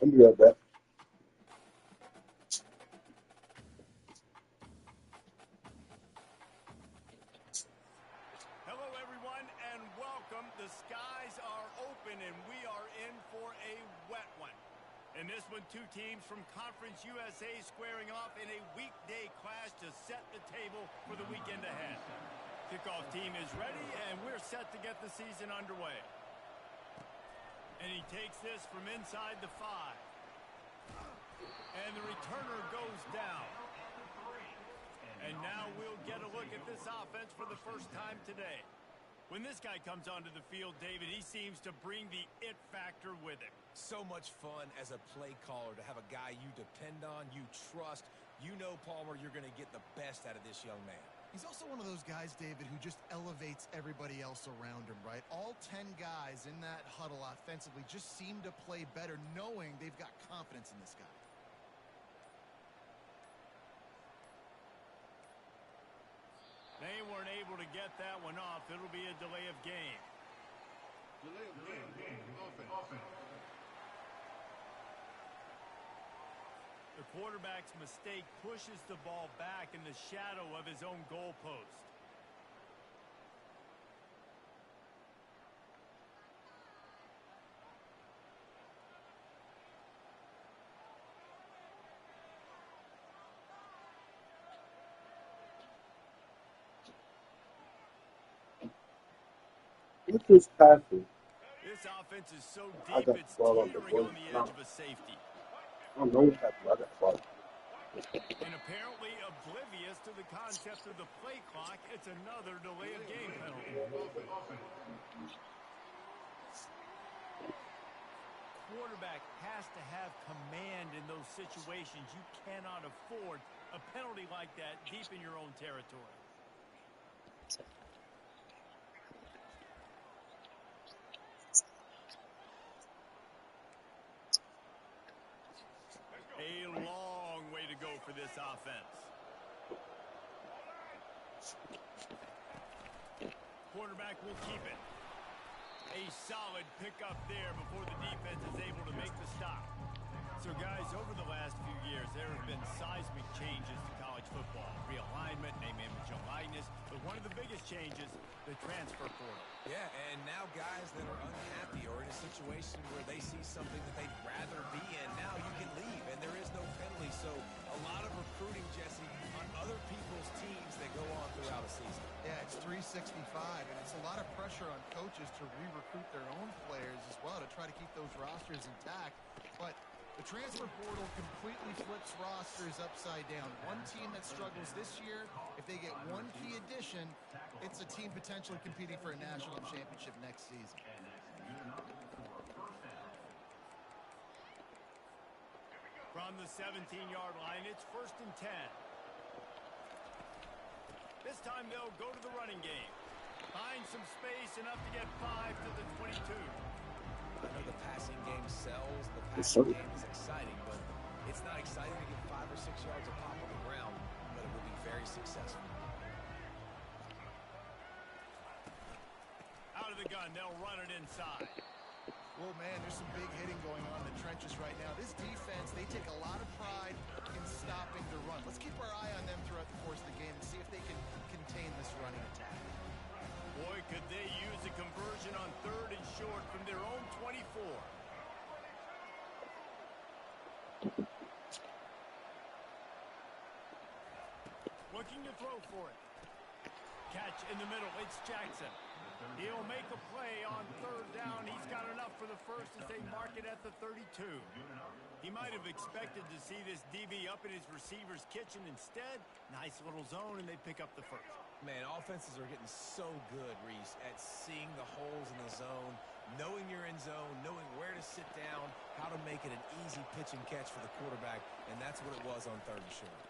I'll be right back. Hello, everyone, and welcome. The skies are open, and we are in for a wet one. In this one, two teams from Conference USA squaring off in a weekday clash to set the table for the weekend ahead. Kickoff team is ready, and we're set to get the season underway. And he takes this from inside the 5. And the returner goes down. And now we'll get a look at this offense for the first time today. When this guy comes onto the field, David, he seems to bring the it factor with him. So much fun as a play caller to have a guy you depend on, you trust. You know, Palmer, you're going to get the best out of this young man. He's also one of those guys, David, who just elevates everybody else around him, right? All 10 guys in that huddle offensively just seem to play better knowing they've got confidence in this guy. They weren't able to get that one off. It'll be a delay of game. Delay of game. Offense. The quarterback's mistake pushes the ball back in the shadow of his own goalpost. What's this passing? This offense is so I deep, got it's the ball on the teetering on board. the edge of a safety. I don't know what happened. I got the ball. And apparently oblivious to the concept of the play clock, it's another delay of game penalty. Quarterback has to have command in those situations. You cannot afford a penalty like that deep in your own territory. A long way to go for this offense. Quarterback will keep it. A solid pickup there before the defense is able to make the stop. So, guys, over the last few years, there have been seismic changes to college football. Realignment, name, image, and likeness. But one of the biggest changes, the transfer portal. Yeah, and now guys that are unhappy or in a situation where they see something that they'd rather be in, now you can leave, and there is no penalty. So a lot of recruiting, Jesse, on other people's teams that go on throughout a season. Yeah, it's 365, and it's a lot of pressure on coaches to re-recruit their own players as well to try to keep those rosters intact. But the transfer portal completely flips rosters upside down. One team that struggles this year, if they get one key addition, it's a team potentially competing for a national championship next season. From the 17-yard line, it's 1st and 10. This time they'll go to the running game. Find some space, enough to get 5 to the 22. I know the passing game sells. The passing game is exciting, but it's not exciting to get 5 or 6 yards of pop on the ground, but it will be very successful. Out of the gun, they'll run it inside. Well, man, there's some big hitting going on in the trenches right now. This defense, they take a lot of pride in stopping the run. Let's keep our eye on them throughout the course of the game and see if they can contain this running attack. Boy, could they use a conversion on 3rd and short from their own 24. Looking to throw for it. Catch in the middle. It's Jackson. He'll make a play on 3rd down. He's got enough for the first as they mark it at the 32. He might have expected to see this DB up in his receiver's kitchen. Instead, nice little zone, and they pick up the first. Man, offenses are getting so good, Reese, at seeing the holes in the zone, knowing you're in zone, knowing where to sit down, how to make it an easy pitch and catch for the quarterback, and that's what it was on 3rd and short.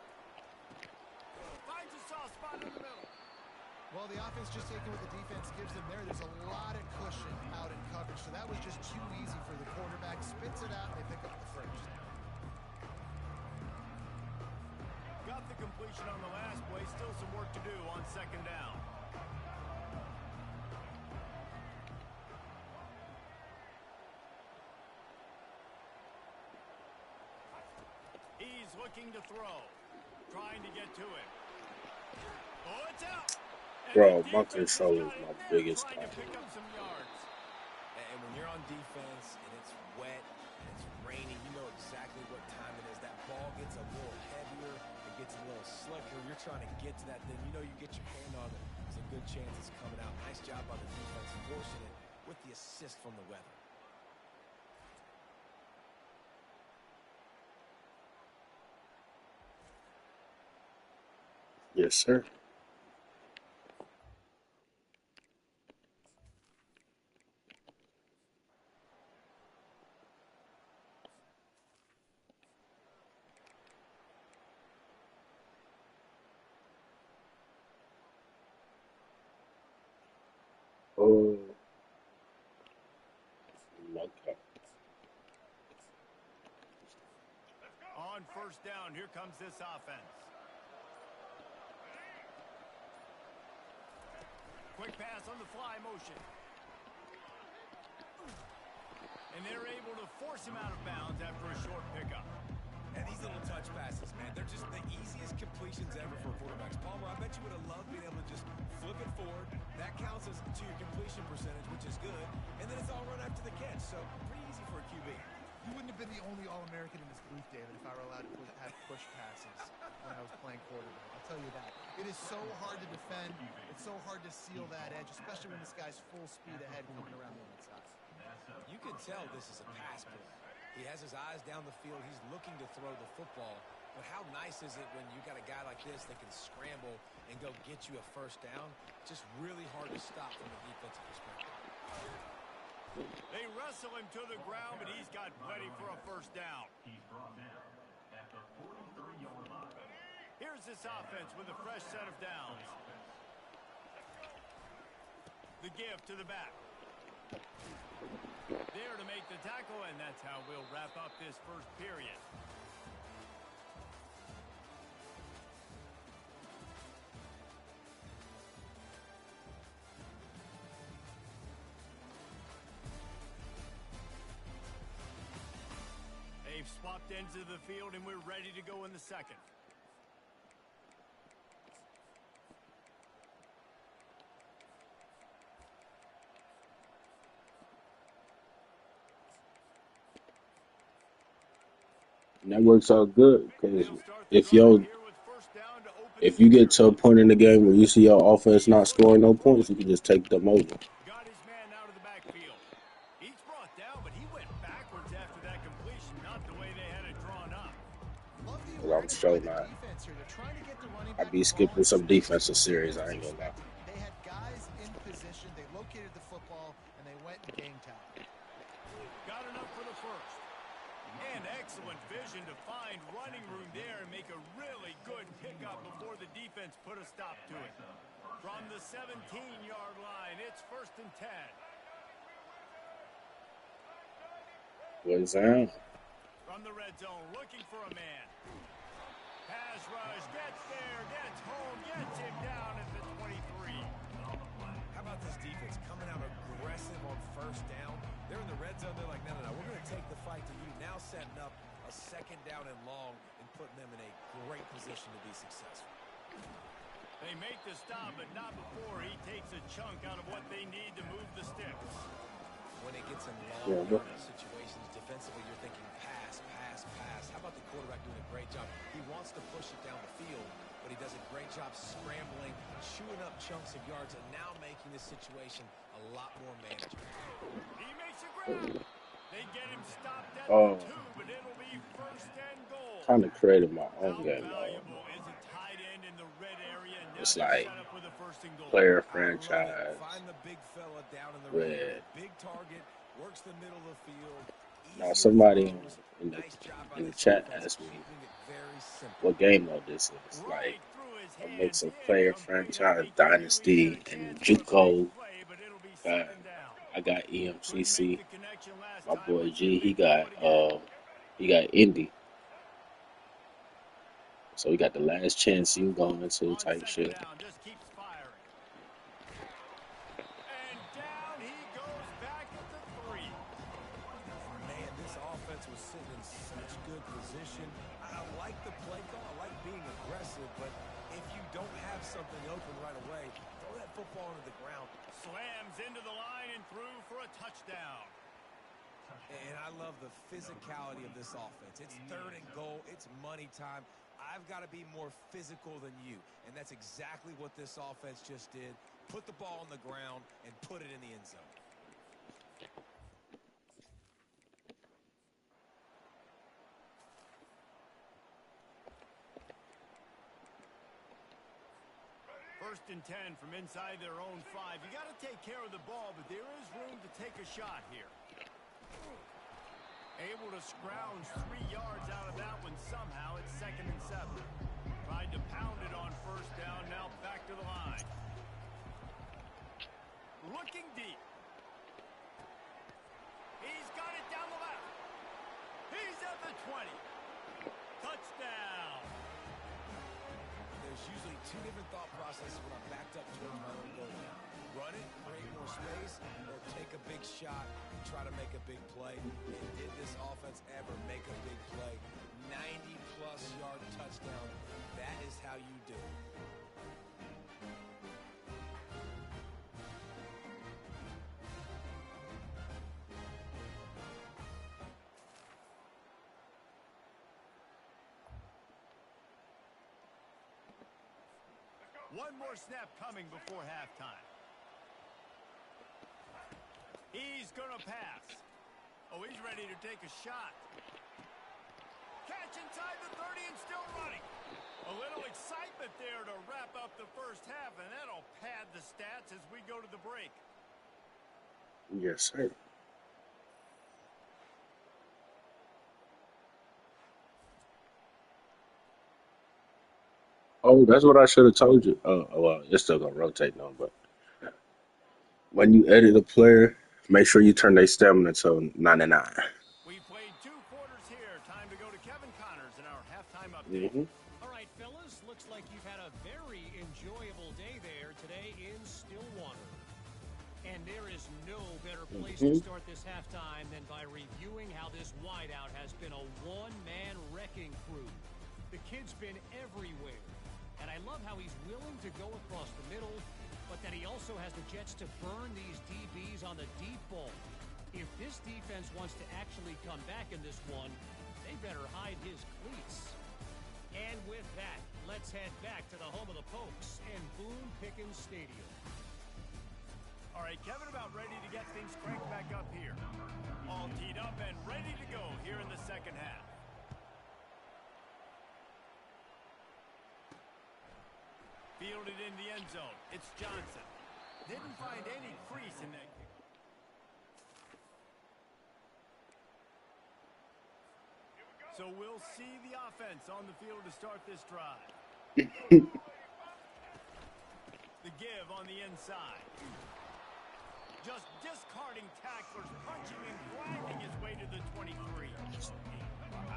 Finds a soft spot in the middle. Well, the offense just taking what the defense gives them there. There's a lot of cushion out in coverage, so that was just too easy for the quarterback. Spits it out, and they pick up the first. Got the completion on the last play. Still some work to do on 2nd down. is looking to throw. Trying to get to it. Oh, it's out. And the Bro, my defense has controller got is it my there biggest trying to problem. pick up some yards. And when you're on defense and it's wet and it's rainy, you know exactly what time it is. That ball gets a little heavier, it gets a little slicker. You're trying to get to that thing. You know you get your hand on it. There's a good chance it's coming out. Nice job by the defense forcing it with the assist from the weather. Yes, sir. Oh, okay. On first down, here comes this offense. Quick pass on the fly motion. And they're able to force him out of bounds after a short pickup. And these little touch passes, man, they're just the easiest completions ever for quarterbacks. Palmer, I bet you would have loved being able to just flip it forward. That counts as to your completion percentage, which is good. And then it's all run after the catch, so pretty easy for a QB. You wouldn't have been the only All-American in this booth, David, if I were allowed to have push passes when I was playing quarterback. I'll tell you that. It is so hard to defend. It's so hard to seal that edge, especially when this guy's full speed ahead coming around the inside. You can tell this is a pass play. He has his eyes down the field. He's looking to throw the football. But how nice is it when you got a guy like this that can scramble and go get you a first down? Just really hard to stop from a defensive perspective. They wrestle him to the ground, but he's got plenty for a first down. He's brought down at the 43-yard line. Here's this offense with a fresh set of downs. The give to the back. There to make the tackle, and that's how we'll wrap up this first period. They've swapped ends of the field, and we're ready to go in the second. And that works out good because They'll start the if drive you here with first down to open if things you get to a up. point in the game where you see your offense not scoring no points, you can just take them over. Got his man out of the backfield. He's brought down, but he went backwards after that completion, not the way they had it drawn up. Love the I'm awareness sure by the not. defense here. They're trying to get the running I back be the ball skipping in some space defensive where the series. I defense ain't gonna lie. expected. They had guys in position. They located the football, and they went and game tagged. Got enough for the first. And excellent vision to find running room there and make a really good pickup before the defense put a stop to it. From the 17-yard line, it's first and 10. What's that? From the red zone, looking for a man. Pass rush, gets there, gets home, gets him down at the 23. How about this defense coming out aggressive on first down? They're in the red zone. They're like, no, we're going to take the fight to you. Now setting up a second down and long and putting them in a great position to be successful. They make the stop, but not before he takes a chunk out of what they need to move the sticks. When it gets in Yeah, long yardage situations, defensively, you're thinking pass, pass, pass. How about the quarterback doing a great job? He wants to push it down the field, but he does a great job scrambling, chewing up chunks of yards, and now making this situation a lot more manageable. He makes a grab. They get him stopped at Oh, the 2, but it'll be first and goal. kind of created my How own game. valuable is a tight end in the red area? Now It's they're like set up with a first and goal. player I love it. franchise Find the big fella down in the red with area. Big target, works the middle of the field. now Easier somebody throws. in the Nice job by in the this chat defense asked me keeping it very simple. what game mode this is. Right Like through his a mix hands of in, player complete. I franchise think he knew he had dynasty a and chance for a big JUCO. play, but it'll be Uh, second down. I got Couldn't make EMCC. the connection last My time. boy Let's see G, if they can do it again. he got Indy. So he got the last chance he was going into On type second shit. down, just keeps firing. And down he goes back at the 3. Man, this offense was sitting in such good position. I like the play call. I like being aggressive, but if you don't have something open right away, throw that football into the ground. Slams into the line and through for a touchdown. And I love the physicality of this offense. It's 3rd and goal. It's money time. I've got to be more physical than you. And that's exactly what this offense just did. Put the ball on the ground and put it in the end zone. First and 10 from inside their own 5. You got to take care of the ball, but there is room to take a shot here. Able to scrounge 3 yards out of that one somehow. It's 2nd and 7. Tried to pound it on 1st down. Now back to the line. Looking deep. He's got it down the left. He's at the 20. Touchdown. There's usually 2 different thought processes when I'm backed up towards my own goal line. Run it, create more space, or take a big shot and try to make a big play. And did this offense ever make a big play? 90-plus yard touchdown. That is how you do it. One more snap coming before halftime. He's going to pass. Oh, he's ready to take a shot. Catch inside the 30 and still running. A little excitement there to wrap up the first half, and that'll pad the stats as we go to the break. Yes, sir. Oh, that's what I should have told you. Oh, well, it's still gonna rotate now, but when you edit a player, make sure you turn their stamina to 99. We played 2 quarters here. Time to go to Kevin Connors in our halftime update. Mm-hmm. All right, fellas, looks like you've had a very enjoyable day there today in Stillwater. And there is no better place to start this halftime than by reviewing how this wideout has been a one-man wrecking crew. The kid's been everywhere. And I love how he's willing to go across the middle, but that he also has the jets to burn these DBs on the deep ball. If this defense wants to actually come back in this one, they better hide his cleats. And with that, let's head back to the home of the Pokes and Boone Pickens Stadium. All right, Kevin, about ready to get things cranked back up here. All teed up and ready to go here in the second half. Fielded in the end zone. It's Johnson. Didn't find any crease in that kick. So we'll see the offense on the field to start this drive. The give on the inside. Just discarding tacklers, punching and grinding his way to the 23.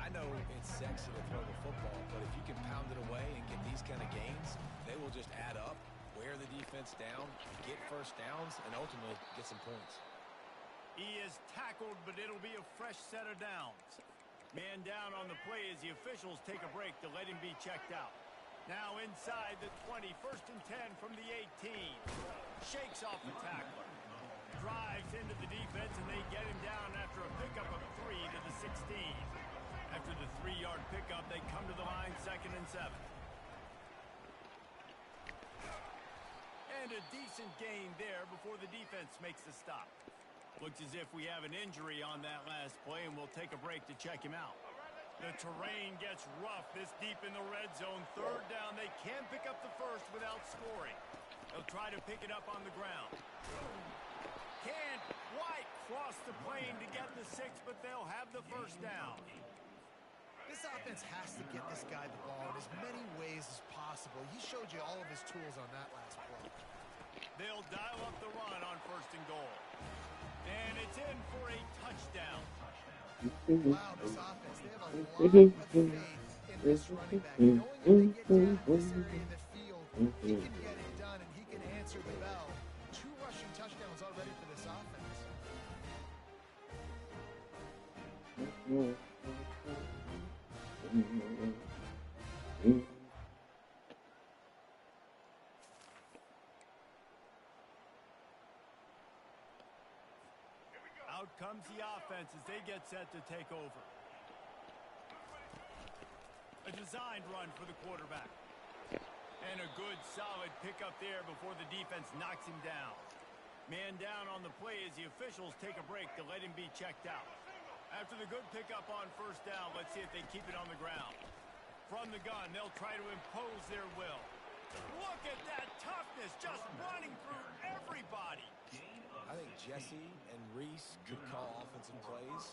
I know it's sexy to throw the football, but if you can pound it away and get these kind of gains, they will just add up, wear the defense down, get first downs, and ultimately get some points. He is tackled, but it'll be a fresh set of downs. Man down on the play as the officials take a break to let him be checked out. Now inside the 20, 1st and 10 from the 18. Shakes off the tackler. Drives into the defense, and they get him down after a pickup of 3 to the 16. After the 3-yard pickup, they come to the line, 2nd and 7. And a decent gain there before the defense makes the stop. Looks as if we have an injury on that last play, and we'll take a break to check him out. The terrain gets rough this deep in the red zone. 3rd down, they can pick up the first without scoring. They'll try to pick it up on the ground. Can't quite cross the plane to get the 6, but they'll have the first down. This offense has to get this guy the ball in as many ways as possible. He showed you all of his tools on that last play. They'll dial up the run on 1st and goal. And it's in for a touchdown. Wow, this offense, they have a lot of faith in this running back. Knowing when they get down in this area in the field, he can get it done and he can answer the bell. 2 rushing touchdowns already for this offense. Out comes the offense as they get set to take over. A designed run for the quarterback. And a good, solid pickup there before the defense knocks him down. Man down on the play as the officials take a break to let him be checked out. After the good pickup on first down, let's see if they keep it on the ground. From the gun, they'll try to impose their will. Look at that toughness, just running through everybody. I think Jesse and Reese could call offensive plays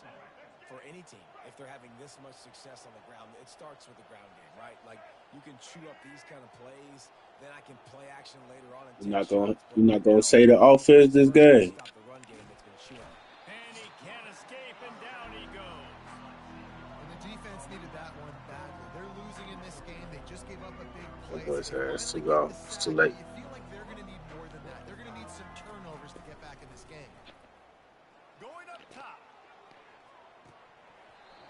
for any team. If they're having this much success on the ground, it starts with the ground game, right? Like, you can chew up these kind of plays, then I can play action later on and take shots. You're not gonna say the offense this game. Stop the run game that's been chewing. And he can't escape, and down he goes. And the defense needed that one badly. They're losing in this game. They just gave up a big play. Boys, it's too Finally long. get the It's sack, too but late. you feel like they're going to need more than that. They're going to need some turnovers to get back in this game. Going up top.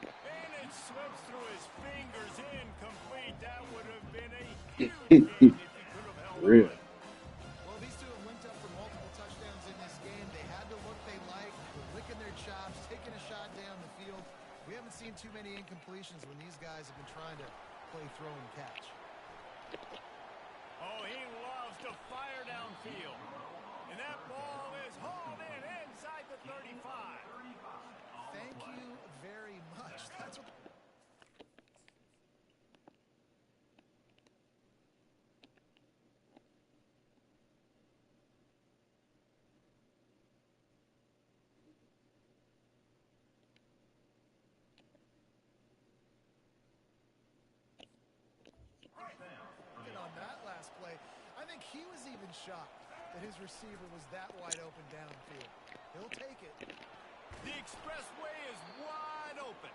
And it slips through his fingers, incomplete. That would have been a huge game if he could have held Real. on. Well, these two have linked up for multiple touchdowns in this game. They had the look they liked. They're licking their chops, taking a shot down the field. We haven't seen too many incompletions when these guys have been trying to play throw and catch. Oh, he loves to fire downfield. And that ball is hauled in inside the 35. Thank you very much. That's what... And on that last play, I think he was even shocked that his receiver was that wide open downfield. He'll take it. The expressway is wide open.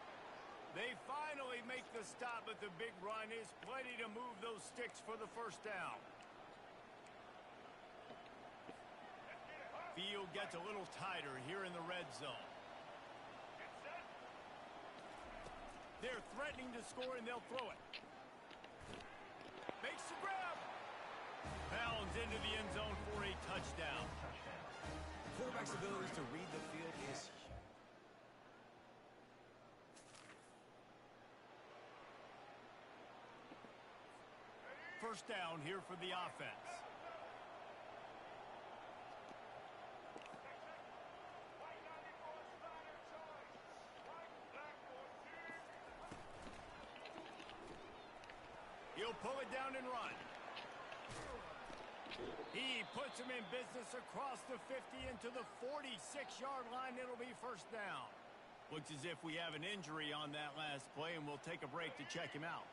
They finally make the stop, but the big run is plenty to move those sticks for the first down. Field gets a little tighter here in the red zone. They're threatening to score, and they'll throw it. Makes the grab. Pounds into the end zone for a touchdown. Quarterback's ability to read the field is first down here for the offense. He'll pull it down and run. He puts him in business across the 50 into the 46-yard line. It'll be first down. Looks as if we have an injury on that last play, and we'll take a break to check him out.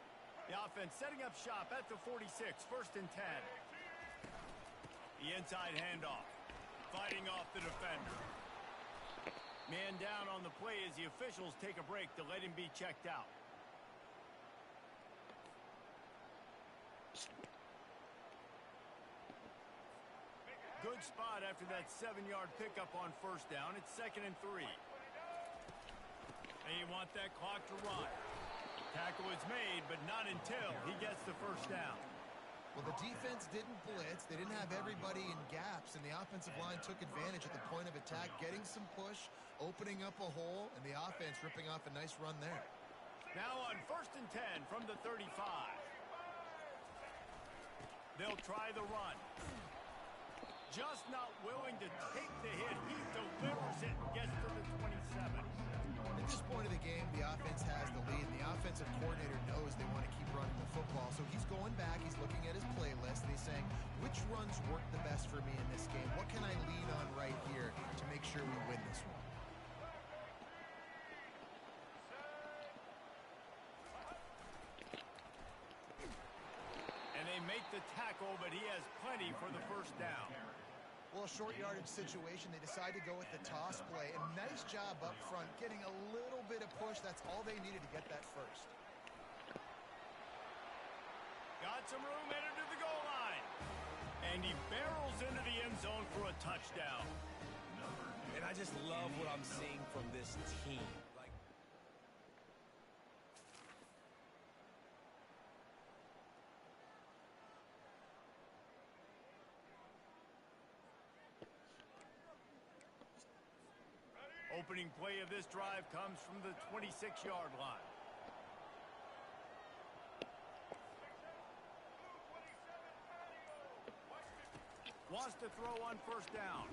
The offense setting up shop at the 46, first and 10. The inside handoff, fighting off the defender. Man down on the play as the officials take a break to let him be checked out. Good spot after that 7-yard pickup on first down. It's 2nd and 3. They want that clock to run. Tackle is made, but not until he gets the first down. Well, the defense didn't blitz. They didn't have everybody in gaps, and the offensive line took advantage at the point of attack, getting some push, opening up a hole, and the offense ripping off a nice run there. Now on first and 10 from the 35. They'll try the run. Just not willing to take the hit. He delivers it and gets to the 27. At this point of the game, the offense has the lead, and the offensive coordinator knows they want to keep running the football. So he's going back, he's looking at his playlist, and he's saying, which runs work the best for me in this game? What can I lean on right here to make sure we win this one? And they make the tackle, but he has plenty for the first down. Well, short yardage situation, they decide to go with the toss play. And nice job up front, getting a little bit of push. That's all they needed to get that first. Got some room headed to the goal line. And he barrels into the end zone for a touchdown. and I just love what I'm seeing from this team. Opening play of this drive comes from the 26-yard line. Wants to throw on first down.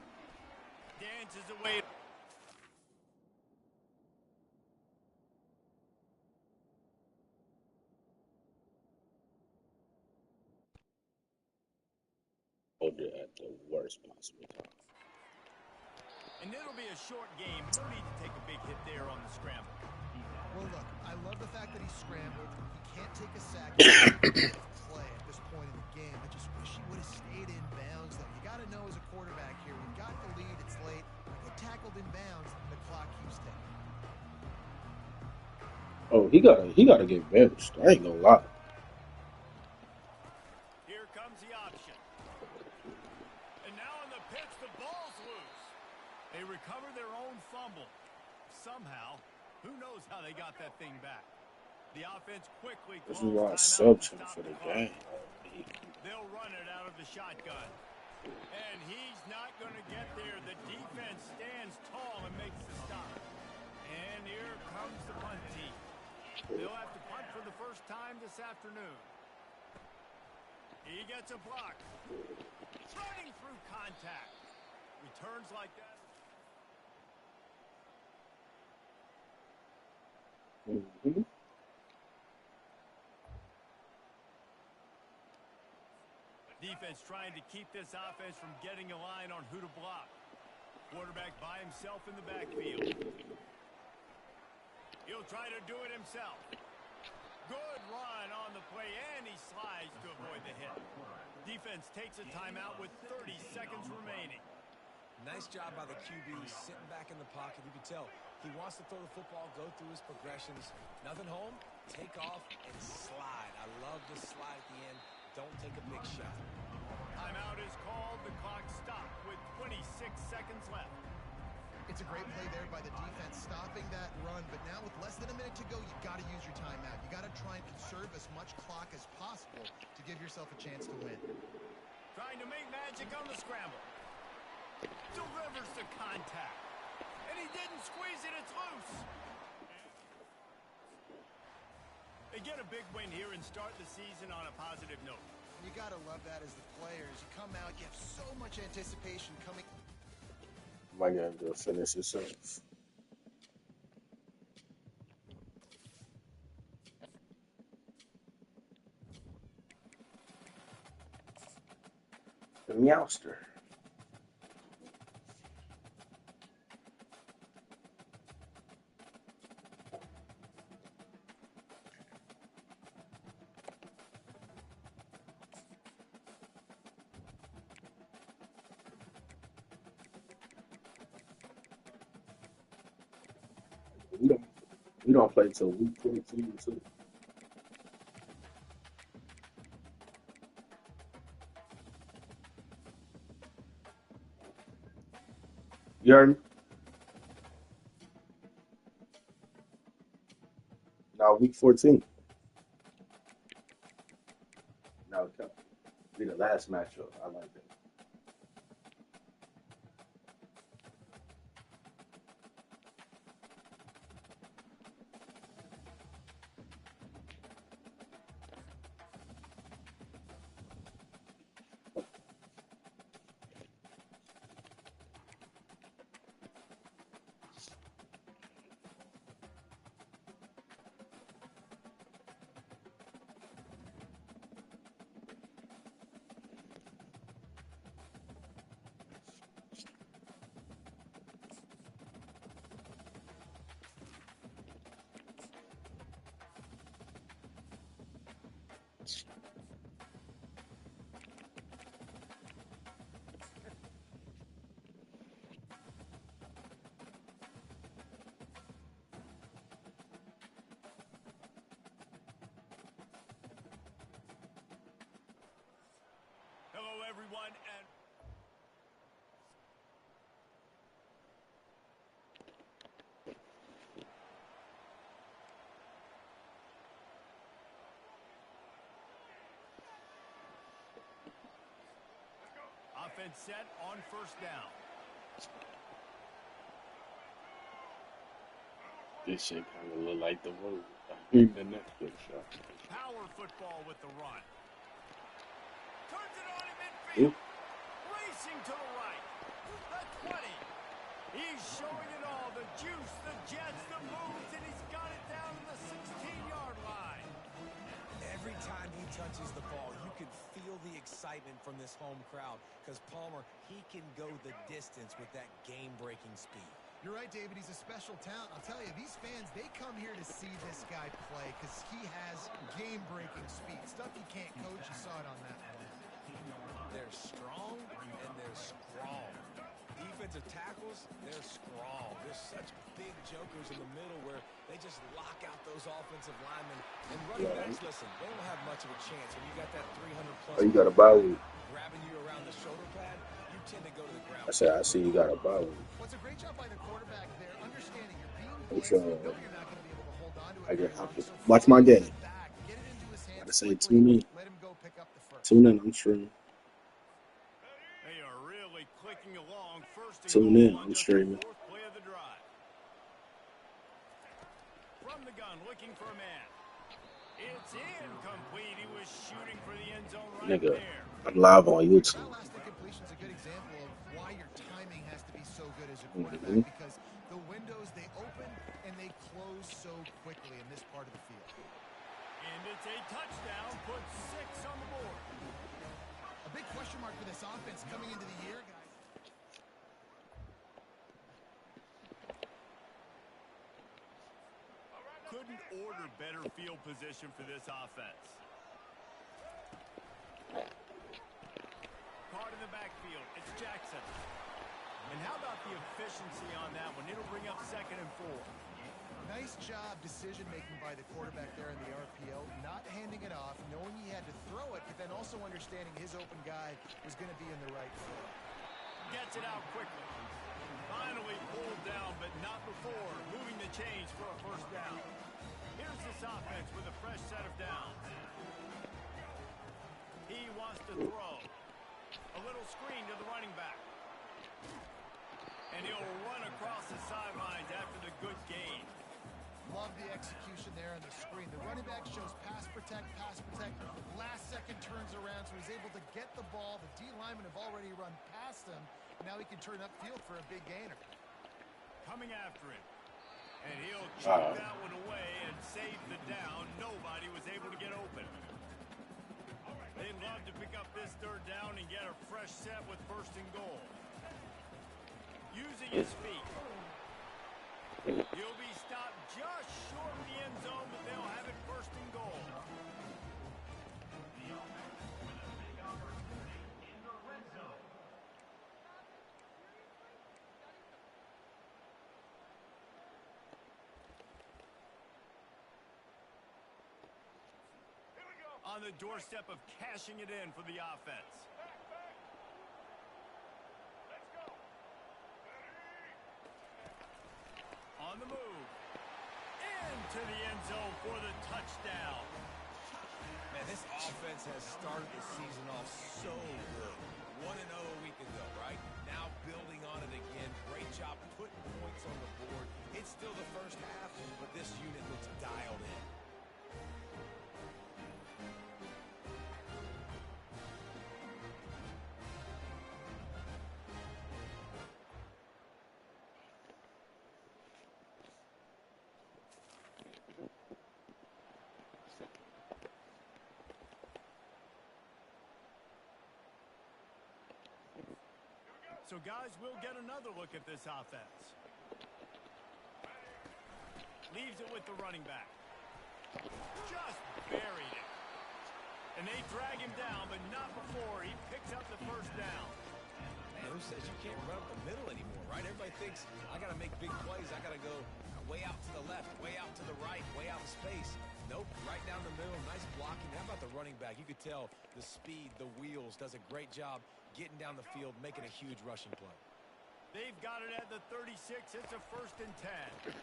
Dances away. Hold it at the worst possible time. And it'll be a short game. No need to take a big hit there on the scramble. Well, look, I love the fact that he scrambled. He can't take a sack. He can't make a play at this point in the game. I just wish he would have stayed in bounds, though. You got to know as a quarterback here, we've got the lead, it's late. When I get tackled in bounds, the clock keeps ticking. Oh, he gotta get benched. I ain't gonna lie. Here comes the option. And now on the pitch, the ball's loose. They recover their own fumble. Somehow, who knows how they got that thing back. The offense quickly This is calls why I timeout subbed to him stop for the clock. game. They'll run it out of the shotgun. And he's not going to get there. The defense stands tall and makes the stop. And here comes the punt team. They'll have to punt for the first time this afternoon. He gets a block. Running through contact. Returns like that. Mm-hmm. Defense trying to keep this offense from getting a line on who to block. Quarterback by himself in the backfield. He'll try to do it himself. Good run on the play, and he slides to avoid the hit. Defense takes a timeout with 30 seconds remaining. Nice job by the QB sitting back in the pocket. You can tell he wants to throw the football, go through his progressions. Nothing home, take off, and slide. I love this slide at the end. Don't take a big shot. Timeout is called. The clock stopped with 26 seconds left. It's a great play there by the defense, stopping that run. But now with less than a minute to go, you've got to use your timeout. You got to try and conserve as much clock as possible to give yourself a chance to win. Trying to make magic on the scramble. Delivers the contact. And he didn't squeeze it. It's loose. They get a big win here and start the season on a positive note. You got to love that as the players. You come out, you have so much anticipation coming. Might have to finish this up. The Meowster. We don't play till week 22 too. You heard me? Now week 14. Now it comes. Be the last matchup. I like that. Hello, everyone, and offense set on first down. This shit kind of look like the road. I mean, the Netflix show. Power football with the run. Turns it on in Ooh, midfield. Racing to the right. The 20. He's showing it all. The juice, the jets, the moves, and he's got it down to the 16-yard line. Every time he touches the ball, you can feel the excitement from this home crowd because Palmer, he can go the distance with that game-breaking speed. You're right, David. He's a special talent. I'll tell you, these fans, they come here to see this guy play because he has game-breaking speed. Stuff you can't coach. You saw it on that one. They're strong and they're strong. Defensive tackles, they're strong. There's such big jokers in the middle where they just lock out those offensive linemen. And running yeah. backs, listen, they don't have much of a chance when you got that 300-plus Oh, you got a bye week. grabbing you around the shoulder pad. You tend to go to the ground. I said, I see you got a bye week. What's a great job by the quarterback there, understanding you're being I'm blitzed, sure you know you're not going to be able to hold on to it I very get long, happy. so Watch my get game. it back, get it into his hands Gotta say, quickly, tune in. let him go pick up the first. Tune in. I'm streaming. They are really clicking along. First and Tune goal in. on I'm just streaming. the 4th play of the drive. From the gun, looking for a man. It's incomplete. He was shooting for the end zone right Nigga, there. I'm live on YouTube. That last incompletion is a good example of why your timing has to be so good as a quarterback Mm-hmm. because the windows, they open and they close so quickly in this part of the field. And it's a touchdown. Put 6 on the board. A big question mark for this offense coming into the year, guys. Couldn't order better field position for this offense. Card in the backfield. It's Jackson. And how about the efficiency on that one? It'll bring up 2nd and 4. Nice job decision-making by the quarterback there in the RPO, not handing it off, knowing he had to throw it, but then also understanding his open guy was going to be in the right throw. Gets it out quickly. Finally pulled down, but not before. Moving the chains for a first down. Here's this offense with a fresh set of downs. He wants to throw. A little screen to the running back. And he'll run across the sidelines after the good gain. Love the execution there on the screen. The running back shows pass protect. Last second turns around, so he's able to get the ball. The D linemen have already run past him. Now he can turn upfield for a big gainer. Coming after him. And he'll chuck that one away and save the down. Nobody was able to get open. They'd love to pick up this 3rd down and get a fresh set with 1st and goal. Using his feet. He'll be stopped just short of the end zone, but they'll have it 1st and goal. The offense with a big opportunity in the red zone. On the doorstep of cashing it in for the offense. On the move. Into the end zone for the touchdown. Man, this offense has started the season off so good. 1-0 a week ago, right? Now building on it again. Great job putting points on the board. It's still the first half, but this unit looks dialed in. So, guys, we'll get another look at this offense. Leaves it with the running back. Just buried it. And they drag him down, but not before he picks up the 1st down. Man, who says you can't run up the middle anymore, right? Everybody thinks, I got to make big plays. I got to go way out to the left, way out to the right, way out in space. Nope, right down the middle. Nice blocking. How about the running back? You could tell the speed, the wheels, does a great job getting down the field, making a huge rushing play. They've got it at the 36. It's a 1st and 10.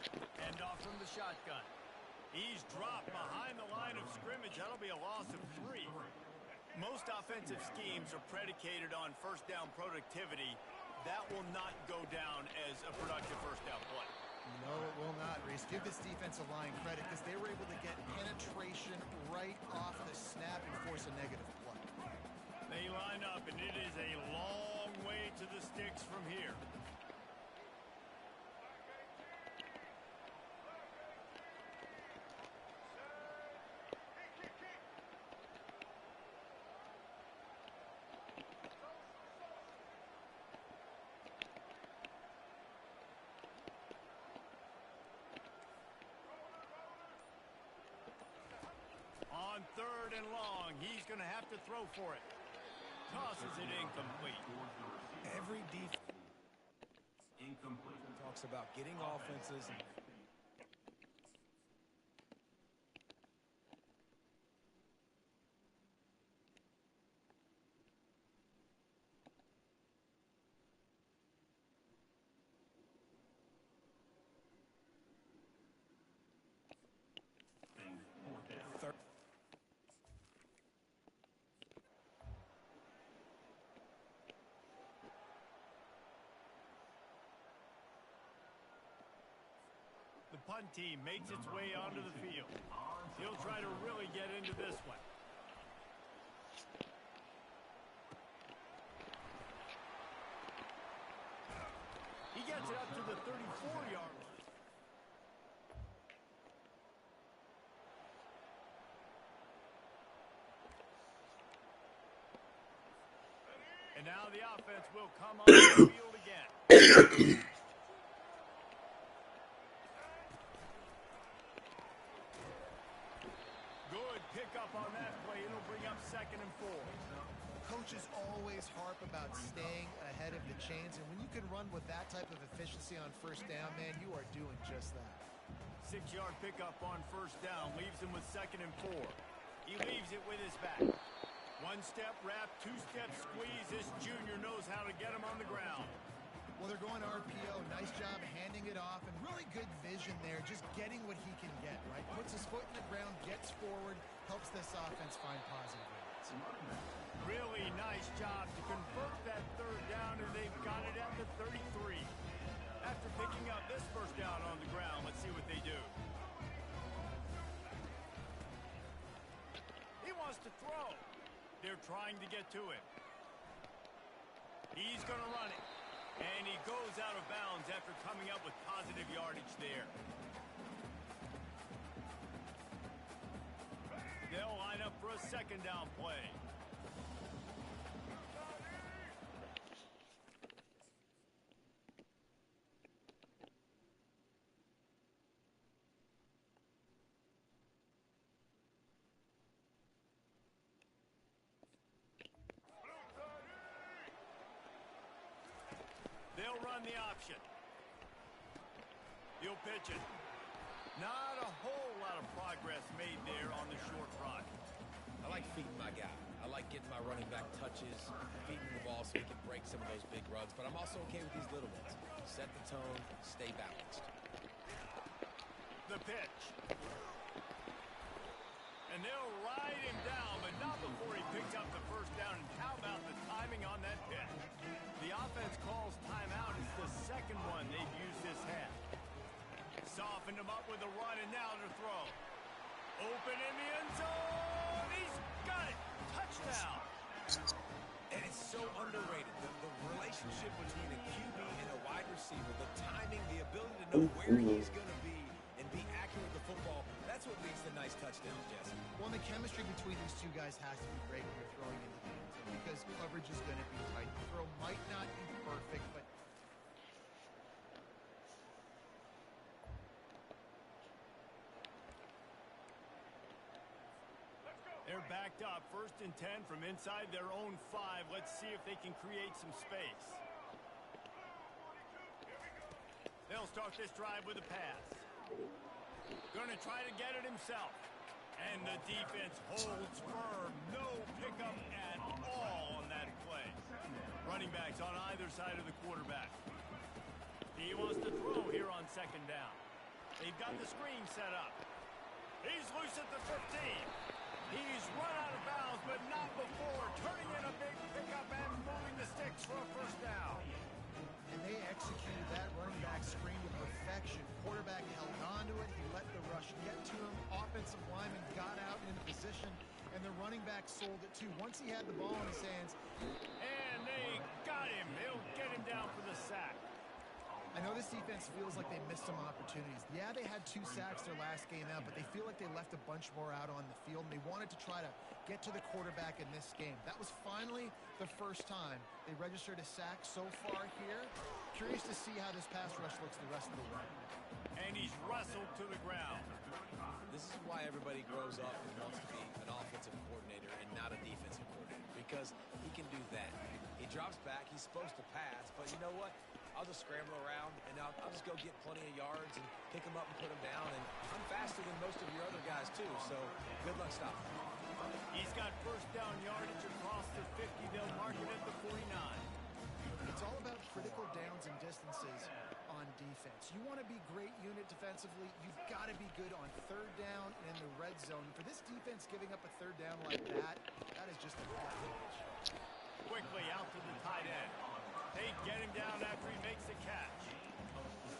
End off from the shotgun. He's dropped behind the line of scrimmage. That'll be a loss of 3. Most offensive schemes are predicated on 1st down productivity. That will not go down as a productive 1st down play. No, it will not, Reese. Give this defensive line credit because they were able to get penetration right off the snap and force a negative play. They line up, and it is a long way to the sticks from here. On 3rd and long, he's going to have to throw for it. Tosses it incomplete. Every defense Incomplete. talks about getting offenses. Third. The punt team makes its way onto the field. He'll try to really get into this one. He gets it up to the 34-yard line. And now the offense will come on the field again. Good pickup on that play. It'll bring up 2nd and 4. Coaches always harp about staying ahead of the chains, and when you can run with that type of efficiency on 1st down, man, you are doing just that. 6-yard pickup on 1st down leaves him with 2nd and 4. He leaves it with his back. 1-step wrap, 2-step squeeze. This junior knows how to get him on the ground. Well, they're going RPO. Nice job handing it off, and really good vision there, just getting what he can get, right? Puts his foot in the ground, gets forward, helps this offense find positive rates. Really nice job to convert that 3rd down, and they've got it at the 33. After picking up this 1st down on the ground, let's see what they do. He wants to throw. They're trying to get to him. He's going to run it. And he goes out of bounds after coming up with positive yardage there. They'll line up for a 2nd down play. They'll run the option. He'll pitch it. Not a whole lot of progress made there on the short run. I like feeding my guy. I like getting my running back touches, feeding the ball so he can break some of those big runs. But I'm also okay with these little ones. Set the tone, stay balanced. The pitch. And they'll ride him down, but not before he picks up the 1st down. And how about the timing on that pitch? The offense calls timeout. It's the 2nd one they've used this half. Softened him up with a run, and now to throw. Open in the end zone. He's got it. Touchdown. And it's so underrated. The relationship between a QB and a wide receiver, the timing, the ability to know where he's going to be and be accurate with the football, that's what leads to nice touchdowns, Jesse. Well, the chemistry between these two guys has to be great when you're throwing into the end zone because coverage is going to be tight. The throw might not be perfect, but they're backed up. 1st and 10 from inside their own 5. Let's see if they can create some space. They'll start this drive with a pass. Going to try to get it himself. And the defense holds firm. No pickup at all on that play. Running backs on either side of the quarterback. He wants to throw here on 2nd down. They've got the screen set up. He's loose at the 15. He's run out of bounds, but not before turning in a big pickup and moving the sticks for a 1st down. and they executed that running back screen to perfection. quarterback sold it too. Once he had the ball in his hands. And they got him. They'll get him down for the sack. I know this defense feels like they missed some opportunities. Yeah, they had 2 sacks their last game out, but they feel like they left a bunch more out on the field, and they wanted to try to get to the quarterback in this game. That was finally the first time they registered a sack so far here. Curious to see how this pass rush looks the rest of the way. And he's wrestled to the ground. This is why everybody grows up and wants to be an offensive coordinator and not a defensive coordinator, because he can do that. He drops back. He's supposed to pass, but you know what? I'll just scramble around, and I'll just go get plenty of yards and pick them up and put them down. And I'm faster than most of your other guys, too, so good luck stopping. He's got first down yardage across the 50. They'll mark it at the 49. It's all about critical downs and distances on defense. You want to be great unit defensively, you've got to be good on third down and in the red zone. For this defense, giving up a third down like that is just a advantage. Quickly out to the tight end. They get him down after he makes the catch.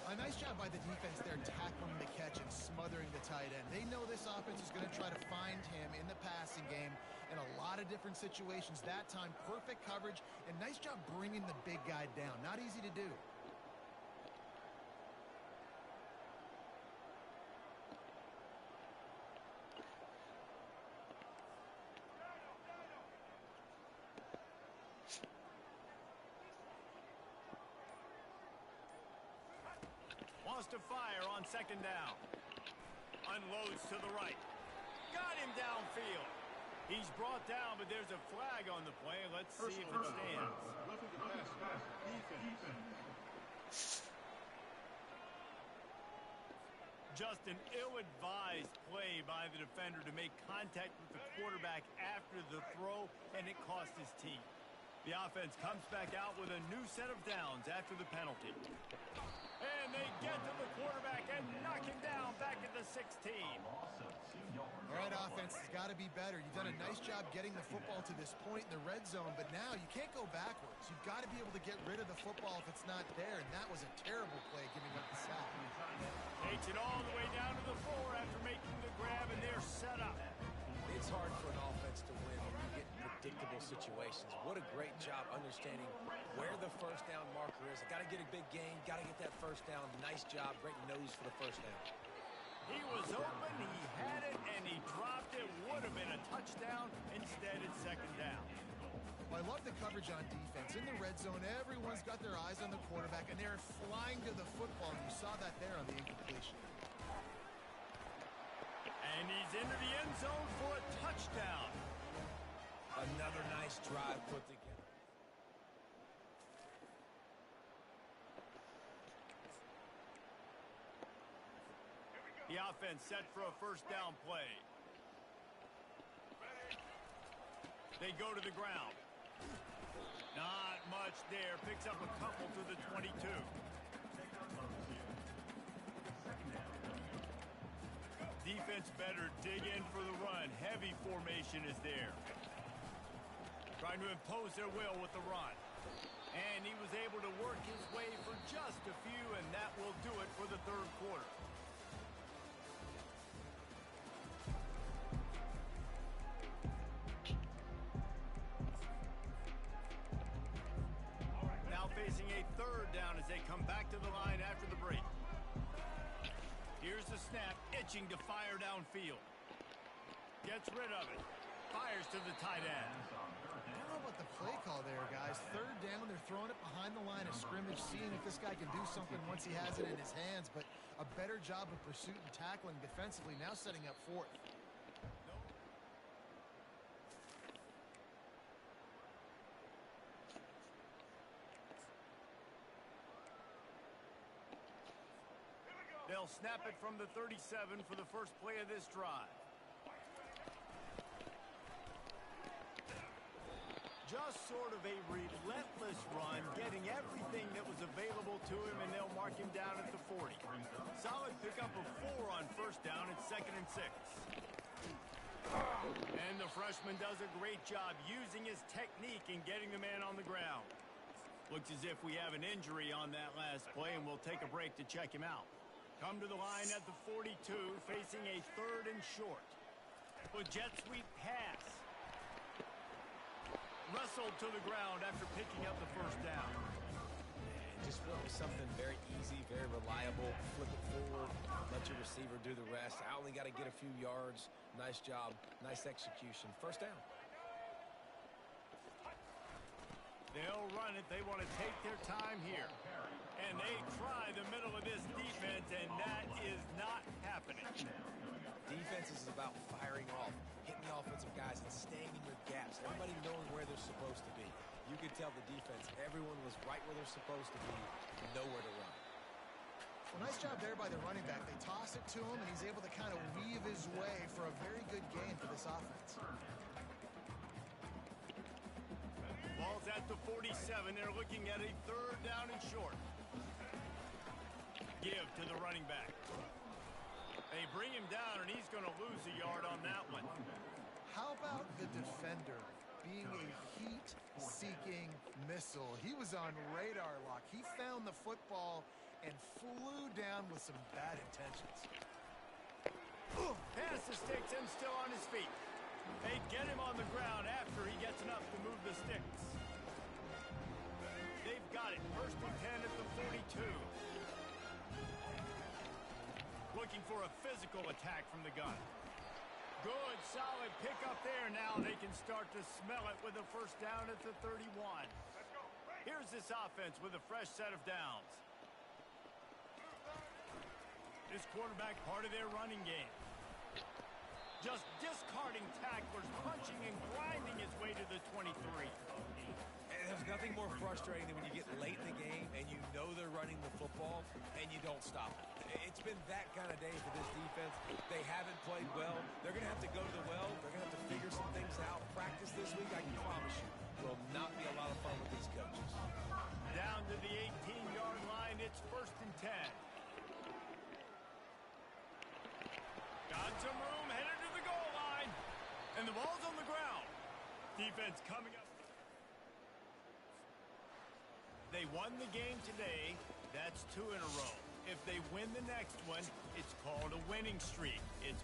A nice job by the defense there tackling the catch and smothering the tight end. They know this offense is going to try to find him in the passing game in a lot of different situations. That time, perfect coverage, and nice job bringing the big guy down. Not easy to do. Wants to fire on second down. Unloads to the right. Got him downfield. He's brought down, but there's a flag on the play. Let's see if it stands. Roughing the pass. Defense. Just an ill-advised play by the defender to make contact with the quarterback after the throw, and it cost his team. The offense comes back out with a new set of downs after the penalty. And they get to the quarterback and knock him down back at the 16. All right, offense has got to be better. You've done a nice job getting the football to this point in the red zone, but now you can't go backwards. You've got to be able to get rid of the football if it's not there, and that was a terrible play giving up the sack. Takes it all the way down to the floor after making the grab, and they're set up. It's hard for an offense to win when you get predictable situations. What a great job understanding where the first down marker is. Got to get a big gain, got to get that first down. Nice job, great nose for the first down. He was open, he had it, and he dropped it. Would have been a touchdown. Instead, it's second down. Well, I love the coverage on defense. In the red zone, everyone's got their eyes on the quarterback, and they're flying to the football, and you saw that there on the incompletion. And he's into the end zone for a touchdown. Another nice drive put together. The offense set for a first down play. They go to the ground. Not much there. Picks up a couple to the 22. Defense better dig in for the run. Heavy formation is there. Trying to impose their will with the run. And he was able to work his way for just a few, and that will do it for the third quarter. Now facing a third down as they come back to the line after the break. Here's the snap, itching to fire downfield. Gets rid of it. Fires to the tight end. I don't know about the play call there, guys. Third down, they're throwing it behind the line of scrimmage, seeing if this guy can do something once he has it in his hands, but a better job of pursuit and tackling defensively, now setting up fourth. They'll snap it from the 37 for the first play of this drive. Just sort of a relentless run, getting everything that was available to him, and they'll mark him down at the 40. Solid pickup of 4 on first down at 2nd and 6. And the freshman does a great job using his technique and getting the man on the ground. Looks as if we have an injury on that last play, and we'll take a break to check him out. Come to the line at the 42, facing a 3rd and short. With jet sweep pass. wrestled to the ground after picking up the first down. And just went with something very easy, very reliable. Flip it forward, let your receiver do the rest. I only got to get a few yards. Nice job, nice execution. First down. They'll run it. They want to take their time here. And they try the middle of this defense, and that is not happening. Defense is about firing off, hitting the offensive guys and staying in your gaps. Everybody knowing where they're supposed to be. You could tell the defense, everyone was right where they're supposed to be, nowhere to run. Well, nice job there by the running back. They toss it to him, and he's able to kind of weave his way for a very good gain for this offense. Ball's at the 47. They're looking at a third down and short. Give to the running back. They bring him down, and he's going to lose a yard on that one. How about the defender being a heat-seeking missile? He was on radar lock. He found the football and flew down with some bad intentions. Passes takes him still on his feet. They get him on the ground after he gets enough to move the sticks. They've got it. First and 10 at the 42. Looking for a physical attack from the gun. Good, solid pickup there. Now they can start to smell it with a first down at the 31. Here's this offense with a fresh set of downs. This quarterback part of their running game. Just discarding tacklers, punching and grinding his way to the 23. And there's nothing more frustrating than when you get late in the game and you know they're running the football and you don't stop it. It's been that kind of day for this defense. They haven't played well. They're going to have to go to the well. They're going to have to figure some things out. Practice this week, I can promise you, will not be a lot of fun with these coaches. Down to the 18-yard line, it's first and 10. Got some room, headed to the goal line. And the ball's on the ground. Defense coming up. They won the game today. That's 2 in a row. If they win the next one, it's called a winning streak. It's